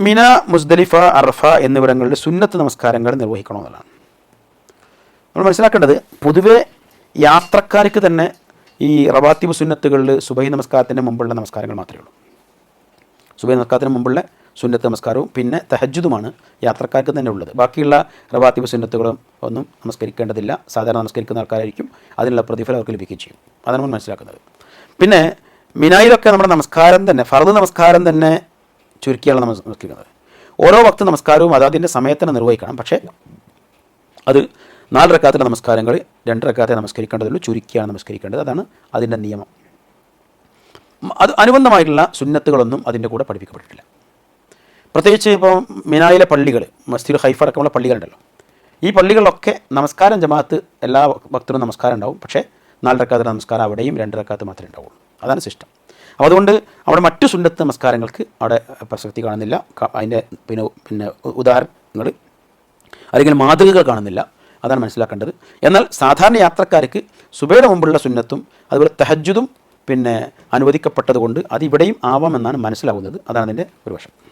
മിന, മുസ്ദലിഫ, അറഫ എന്നിവിടങ്ങളിൽ സുന്നത്ത് നമസ്കാരങ്ങൾ നിർവഹിക്കണമെന്നുള്ളതാണ്. നമ്മൾ മനസ്സിലാക്കേണ്ടത് പൊതുവെ യാത്രക്കാർക്ക് തന്നെ ഈ റവാത്തിബ് സുന്നത്തുകളിൽ സുബഹി നമസ്കാരത്തിൻ്റെ മുമ്പുള്ള നമസ്കാരങ്ങൾ മാത്രമേ ഉള്ളൂ. സുബഹി നമസ്കാരത്തിന് മുമ്പുള്ള സുന്നത്ത് നമസ്കാരവും പിന്നെ തഹജ്ജുദുമാണ് യാത്രക്കാർക്ക് തന്നെ ഉള്ളത്. ബാക്കിയുള്ള റവാത്തിബ് സുന്നത്തുകളും ഒന്നും നമസ്കരിക്കേണ്ടതില്ല. സാധാരണ നമസ്കരിക്കുന്ന ആൾക്കാരായിരിക്കും, അതിനുള്ള പ്രതിഫലം അവർക്ക് ലഭിക്കുകയും ചെയ്യും. അതാണ് നമ്മൾ മനസ്സിലാക്കുന്നത്. പിന്നെ മിനായിലൊക്കെ നമ്മുടെ നമസ്കാരം തന്നെ ഫർദ് നമസ്കാരം തന്നെ ചുരുക്കിയാണ് നമസ്കരിക്കുന്നത്. ഓരോ വക്ത് നമസ്കാരവും അതാതിൻ്റെ സമയത്തിന് നിർവഹിക്കണം. പക്ഷേ അത് 4 റക്അത്തിലെ നമസ്കാരങ്ങൾ 2 റക്അത്തെ നമസ്കരിക്കേണ്ടതുള്ളൂ, ചുരുക്കിയാണ് നമസ്കരിക്കേണ്ടത്. അതാണ് അതിൻ്റെ നിയമം. അത് അനുബന്ധമായിട്ടുള്ള സുന്നത്തുകളൊന്നും അതിൻ്റെ കൂടെ പഠിപ്പിക്കപ്പെട്ടിട്ടില്ല. പ്രത്യേകിച്ച് ഇപ്പോൾ മിനായിലെ പള്ളികൾ, മസ്ജിദ് ഹൈഫ അടക്കമുള്ള പള്ളികളുണ്ടല്ലോ, ഈ പള്ളികളിലൊക്കെ നമസ്കാരം ജമാഅത്ത് എല്ലാ ഭക്തരും നമസ്കാരം ഉണ്ടാവും. പക്ഷേ 4 റക്അത്തിലെ നമസ്കാരം അവിടെയും 2 റക്അത്ത് മാത്രമേ ഉണ്ടാവുള്ളൂ. അതാണ് സിസ്റ്റം. അപ്പോൾ അതുകൊണ്ട് അവിടെ മറ്റു സുന്നത്ത് നമസ്കാരങ്ങൾക്ക് അവിടെ പ്രസക്തി കാണുന്നില്ല. അതിൻ്റെ പിന്നെ ഉദാഹരണങ്ങൾ അല്ലെങ്കിൽ മാതൃകകൾ കാണുന്നില്ല. അതാണ് മനസ്സിലാക്കേണ്ടത്. എന്നാൽ സാധാരണ യാത്രക്കാർക്ക് സുബഹയുടെ മുമ്പുള്ള സുന്നത്തും അതുപോലെ തഹജ്ജുദും പിന്നെ അനുവദിക്കപ്പെട്ടതുകൊണ്ട് അതിവിടെയും ആവാമെന്നാണ് മനസ്സിലാവുന്നത്. അതാണ് അതിൻ്റെ ഒരു വശം.